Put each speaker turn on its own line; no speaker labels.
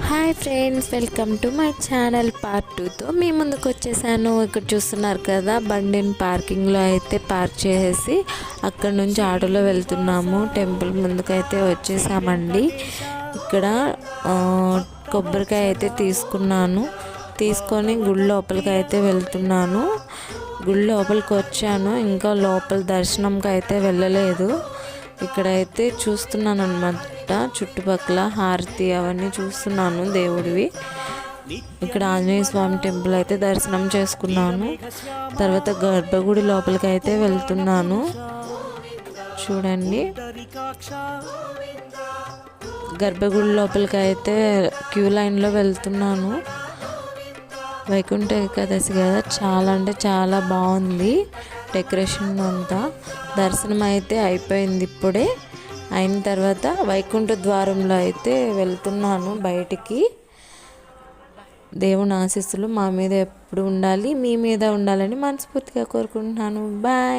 Hi friends, welcome to my channel part 2తో మీ ముందుకు వచ్చేసాను. ఇక్కడ చూస్తున్నారు కదా, బండిని పార్కింగ్లో అయితే పార్క్ చేసేసి అక్కడ నుంచి ఆటోలో వెళ్తున్నాము. టెంపుల్ ముందుకైతే వచ్చేసామండి. ఇక్కడ కొబ్బరికాయ అయితే తీసుకొని గుడి లోపలికి అయితే వెళ్తున్నాను. గుడి లోపలికి వచ్చాను, ఇంకా లోపల దర్శనంకి అయితే వెళ్ళలేదు. ఇక్కడైతే చూస్తున్నాను అనమాట, చుట్టుపక్కల హారతి అవన్నీ చూస్తున్నాను దేవుడివి. ఇక్కడ ఆంజనేయ స్వామి టెంపుల్ అయితే దర్శనం చేసుకున్నాను. తర్వాత గర్భగుడి లోపలికి అయితే వెళ్తున్నాను. చూడండి, గర్భగుడి లోపలికి అయితే క్యూ లైన్లో వెళ్తున్నాను. వైకుంఠ ఏకాదశి కదా, చాలా అంటే చాలా బాగుంది డెకరేషన్ అంతా. దర్శనం అయితే అయిపోయింది ఇప్పుడే. అయిన తర్వాత వైకుంఠ ద్వారంలో అయితే వెళ్తున్నాను బయటికి. దేవుని ఆశీస్సులు మా మీద ఎప్పుడు ఉండాలి, మీ మీద ఉండాలని మనస్ఫూర్తిగా కోరుకుంటున్నాను. బాయ్.